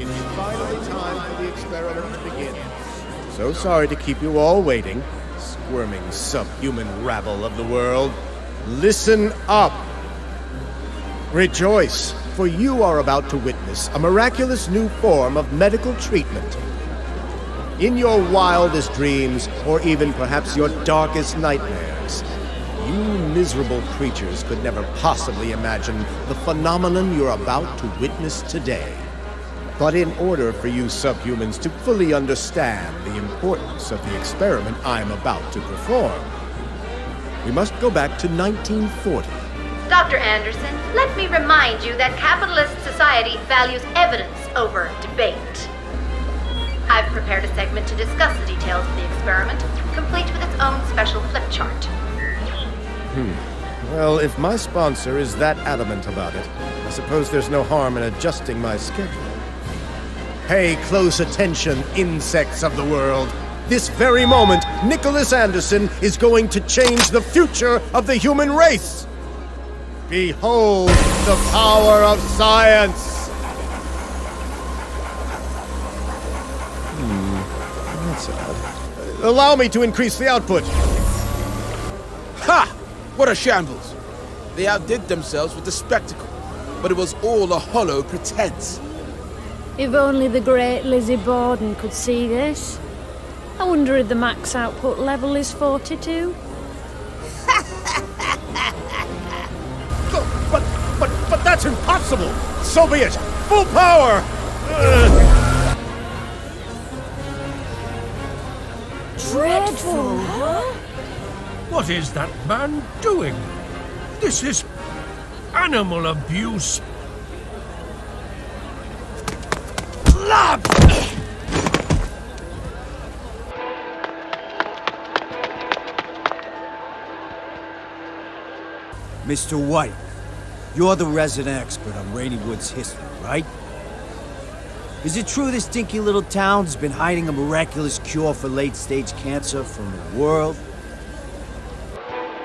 It's finally time for the experiment to begin. So sorry to keep you all waiting, squirming subhuman rabble of the world. Listen up. Rejoice, for you are about to witness a miraculous new form of medical treatment. In your wildest dreams, or even perhaps your darkest nightmares, you miserable creatures could never possibly imagine the phenomenon you're about to witness today. But in order for you subhumans to fully understand the importance of the experiment I'm about to perform, we must go back to 1940. Dr. Anderson, let me remind you that capitalist society values evidence over debate. I've prepared a segment to discuss the details of the experiment, complete with its own special flip chart. Well, if my sponsor is that adamant about it, I suppose there's no harm in adjusting my schedule. Pay close attention, insects of the world. This very moment, Nicholas Anderson is going to change the future of the human race. Behold the power of science! That's odd. Allow me to increase the output. Ha! What a shambles! They outdid themselves with the spectacle, but it was all a hollow pretense. If only the great Lizzie Borden could see this. I wonder if the max output level is 42? But that's impossible! So be it! Full power! Dreadful, huh? What is that man doing? This is animal abuse. Lab! Mr. White, you're the resident expert on Rainy Wood's history, right? Is it true this dinky little town has been hiding a miraculous cure for late-stage cancer from the world?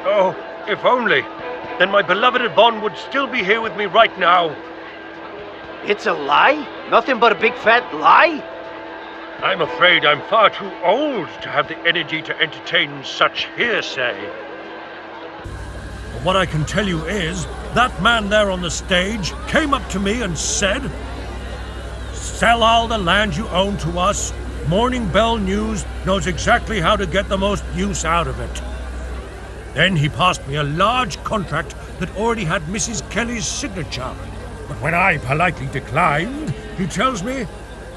Oh, if only. Then my beloved Yvonne would still be here with me right now. It's a lie? Nothing but a big fat lie? I'm afraid I'm far too old to have the energy to entertain such hearsay. But what I can tell you is, that man there on the stage came up to me and said, "Sell all the land you own to us. Morning Bell News knows exactly how to get the most use out of it." Then he passed me a large contract that already had Mrs. Kelly's signature. But when I politely declined, he tells me,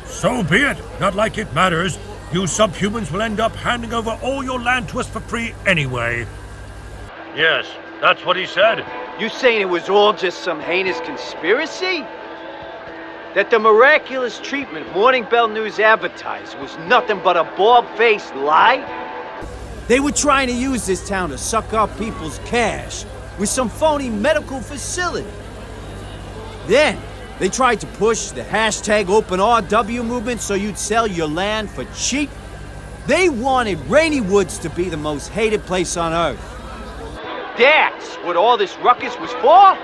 "So be it, not like it matters. You subhumans will end up handing over all your land to us for free anyway." Yes, that's what he said. You saying it was all just some heinous conspiracy? That the miraculous treatment Morning Bell News advertised was nothing but a bald-faced lie? They were trying to use this town to suck up people's cash with some phony medical facility. Then, they tried to push the hashtag OpenRW movement so you'd sell your land for cheap. They wanted Rainy Woods to be the most hated place on Earth. That's what all this ruckus was for?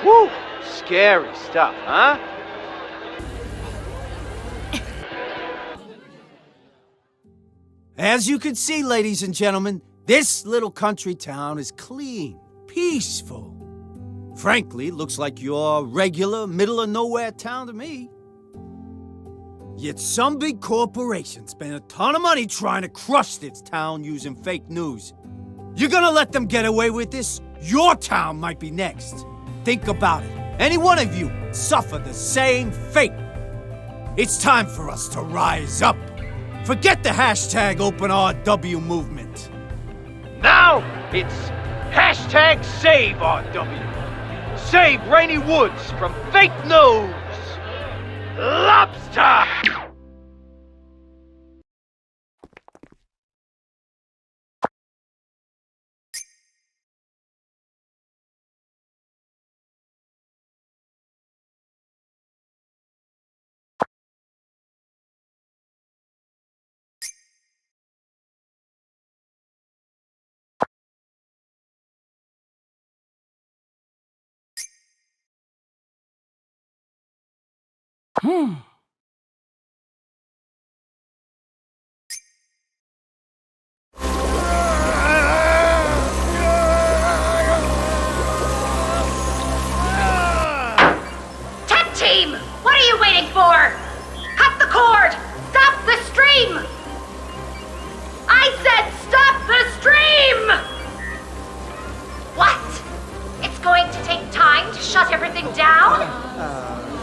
Whew, scary stuff, huh? As you can see, ladies and gentlemen, this little country town is clean, peaceful. Frankly, it looks like your regular, middle-of-nowhere town to me. Yet some big corporation spent a ton of money trying to crush this town using fake news. You're gonna let them get away with this? Your town might be next. Think about it. Any one of you suffer the same fate. It's time for us to rise up. Forget the hashtag OpenRW movement. Now it's hashtag SaveRW. Save Rainy Woods from fake news. Lobster! Tech team! What are you waiting for? Cut the cord! Stop the stream! I said stop the stream! What? It's going to take time to shut everything down?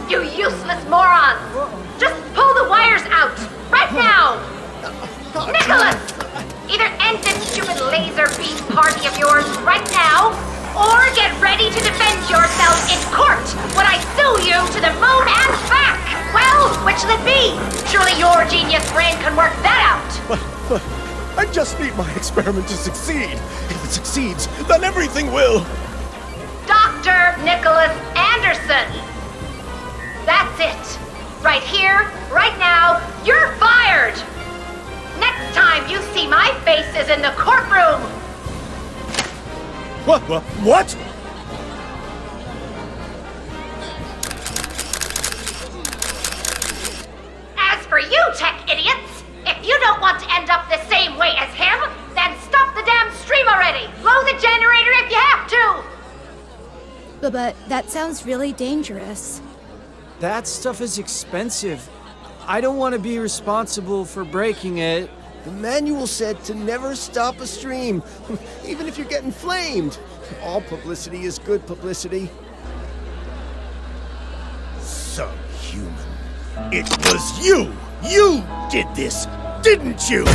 You useless morons! Just pull the wires out! Right now! Nicholas! Either end this stupid laser beam party of yours right now, or get ready to defend yourself in court when I sue you to the moon and back! Well, which will it be? Surely your genius brain can work that out! But I just need my experiment to succeed. If it succeeds, then everything will. Dr. Nicholas Anderson! That's it. Right here, right now, you're fired! Next time you see my face is in the courtroom! What? As for you, tech idiots, if you don't want to end up the same way as him, then stop the damn stream already! Blow the generator if you have to! But that sounds really dangerous. That stuff is expensive. I don't want to be responsible for breaking it. The manual said to never stop a stream, even if you're getting flamed. All publicity is good publicity. Subhuman. It was you! You did this, didn't you?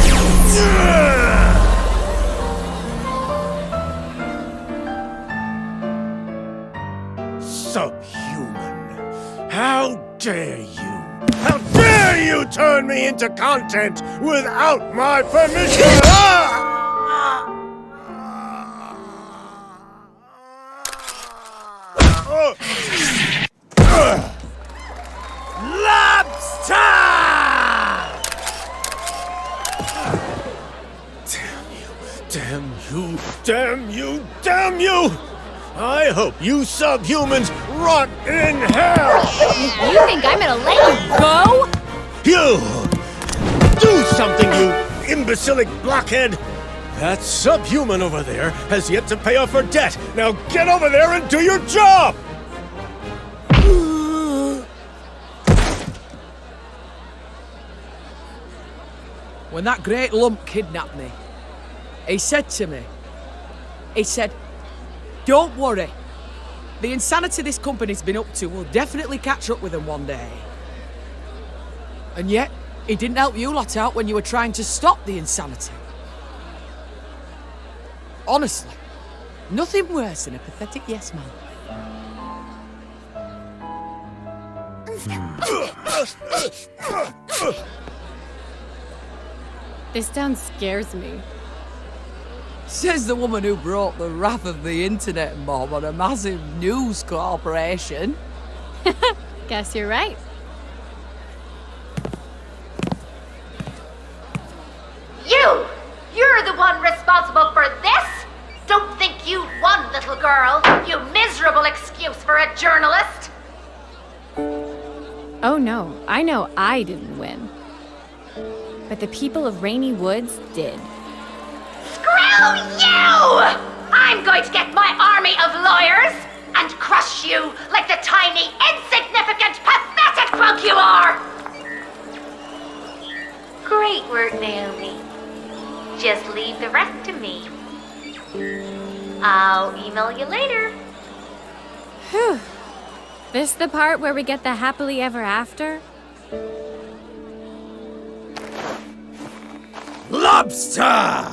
Subhuman. How dare you? How dare you turn me into content without my permission? Lobster! Damn you, damn you, damn you! I hope you subhumans rot in hell! You think I'm gonna let you go? You! Do something, you imbecilic blockhead! That subhuman over there has yet to pay off her debt. Now get over there and do your job! When that great lump kidnapped me, he said to me, don't worry. The insanity this company's been up to will definitely catch up with them one day. And yet, he didn't help you lot out when you were trying to stop the insanity. Honestly, nothing worse than a pathetic yes man. This town scares me. Says the woman who brought the wrath of the internet mob on a massive news corporation. Guess you're right. You're the one responsible for this? Don't think you won, little girl. You miserable excuse for a journalist. Oh no, I know I didn't win. But the people of Rainy Woods did. Screw you! I'm going to get my army of lawyers and crush you like the tiny, insignificant, pathetic bug you are! Great work, Naomi. Just leave the rest to me. I'll email you later. Whew. This the part where we get the happily ever after? Lobster!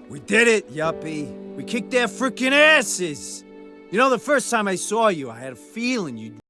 We did it, yuppie. We kicked their frickin' asses. You know, the first time I saw you, I had a feeling you'd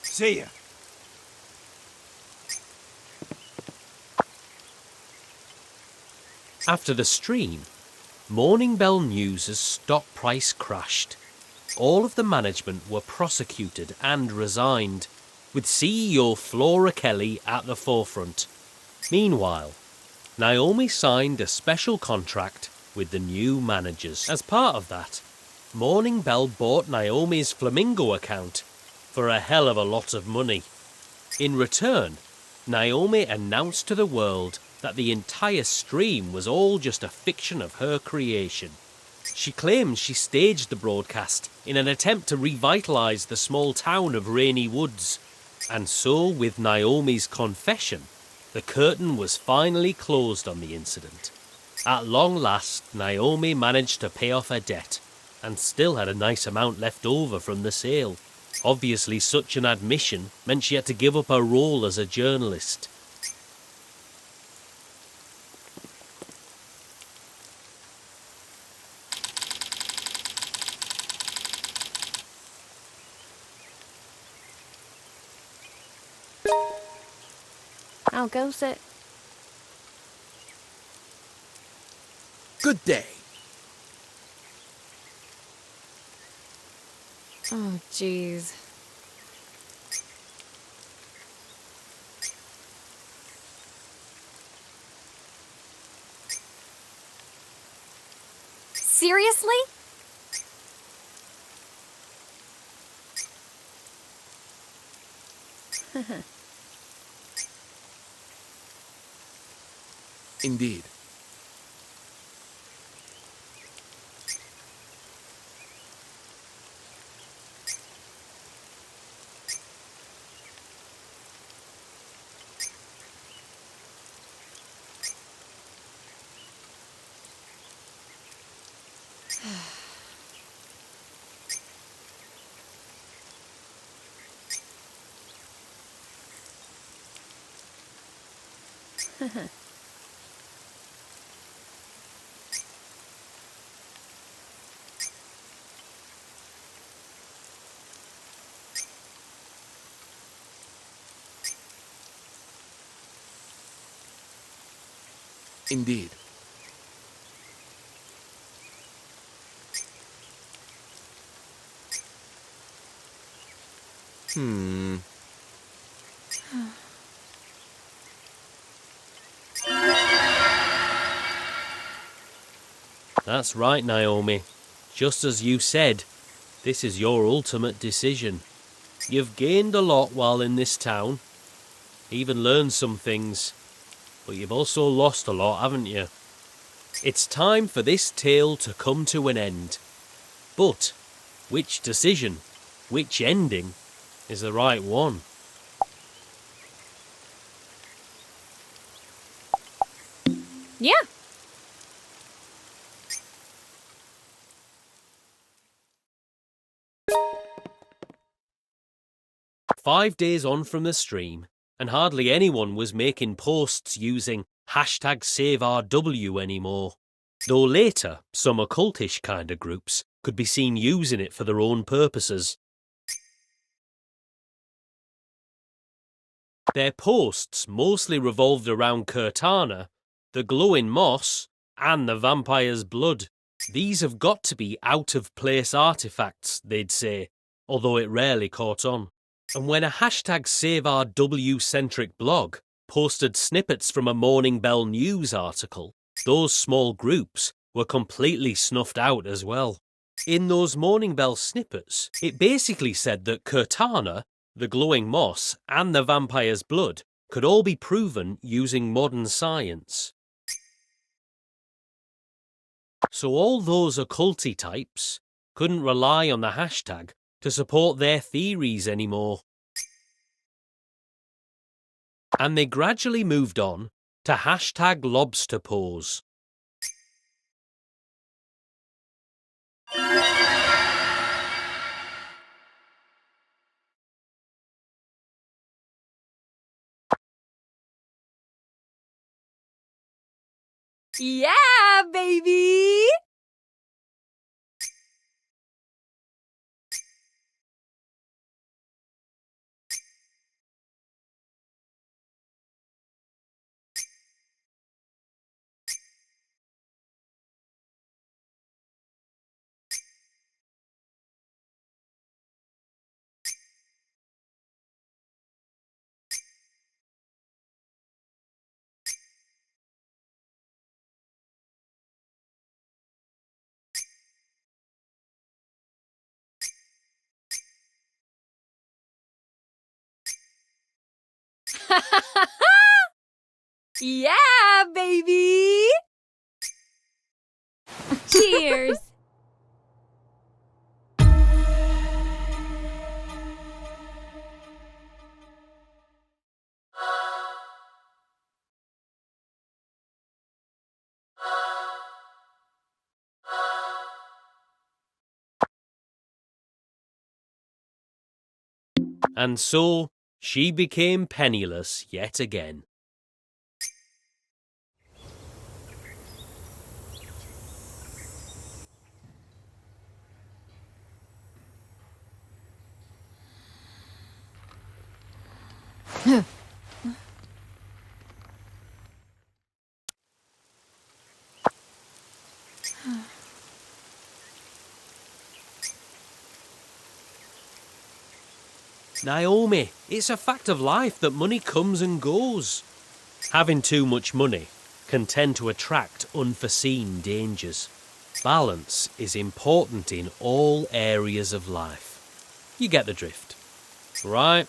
See ya. After the stream, Morning Bell News' stock price crashed. All of the management were prosecuted and resigned, with CEO Flora Kelly at the forefront. Meanwhile, Naomi signed a special contract with the new managers. As part of that, Morning Bell bought Naomi's Flamingo account for a hell of a lot of money. In return, Naomi announced to the world that the entire stream was all just a fiction of her creation. She claimed she staged the broadcast in an attempt to revitalise the small town of Rainy Woods. And so, with Naomi's confession, the curtain was finally closed on the incident. At long last, Naomi managed to pay off her debt and still had a nice amount left over from the sale. Obviously, such an admission meant she had to give up her role as a journalist. I'll go sit. Good day. Oh, jeez. Seriously? Indeed. Indeed. That's right, Naomi. Just as you said, this is your ultimate decision. You've gained a lot while in this town, even learned some things, but you've also lost a lot, haven't you? It's time for this tale to come to an end. But which decision, which ending, is the right one? Yeah. "5 days on from the stream, and hardly anyone was making posts using #SaveRW anymore. Though later, some occultish kind of groups could be seen using it for their own purposes. Their posts mostly revolved around Cortana, the glowing moss, and the vampire's blood. These have got to be out-of-place artifacts, they'd say, although it rarely caught on. And when a #SaveRW-centric blog posted snippets from a Morning Bell News article, those small groups were completely snuffed out as well. In those Morning Bell snippets, it basically said that Cortana, the glowing moss, and the vampire's blood could all be proven using modern science. So all those occulty types couldn't rely on the hashtag to support their theories anymore. And they gradually moved on to #LobsterPose. Yeah, baby! Yeah, baby! Cheers! And so she became penniless yet again. Naomi, it's a fact of life that money comes and goes. Having too much money can tend to attract unforeseen dangers. Balance is important in all areas of life. You get the drift. Right,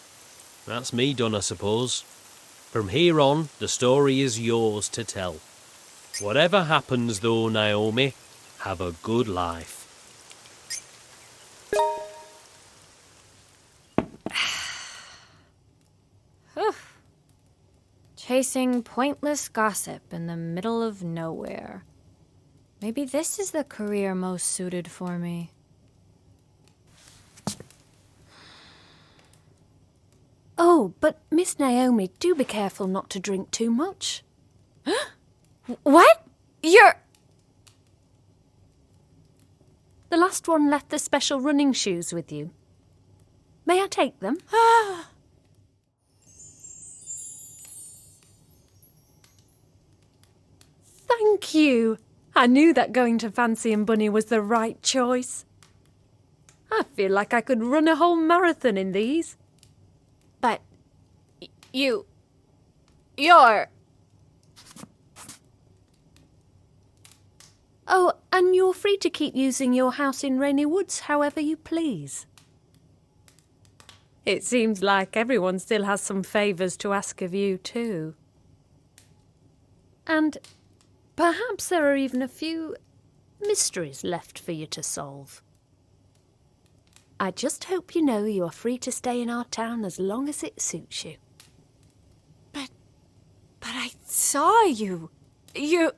that's me done, I suppose. From here on, the story is yours to tell. Whatever happens though, Naomi, have a good life. Chasing pointless gossip in the middle of nowhere. Maybe this is the career most suited for me. Oh, but Miss Naomi, do be careful not to drink too much. What? You're... The last one left the special running shoes with you. May I take them? Thank you. I knew that going to Fancy and Bunny was the right choice. I feel like I could run a whole marathon in these. But... You're... Oh, and you're free to keep using your house in Rainy Woods however you please. It seems like everyone still has some favours to ask of you too. And perhaps there are even a few mysteries left for you to solve. I just hope you know you are free to stay in our town as long as it suits you. But I saw you. You...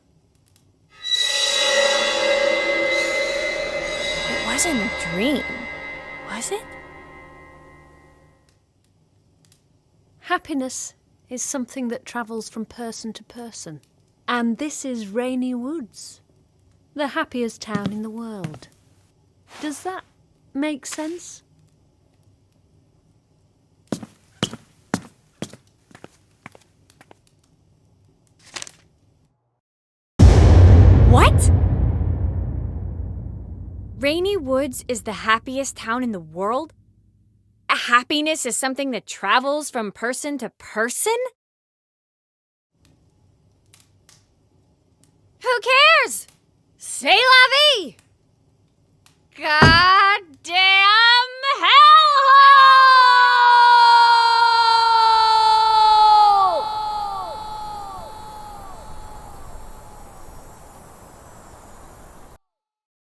It wasn't a dream, was it? Happiness is something that travels from person to person. And this is Rainy Woods, the happiest town in the world. Does that make sense? What? Rainy Woods is the happiest town in the world? Happiness is something that travels from person to person? Who cares? C'est la vie! God!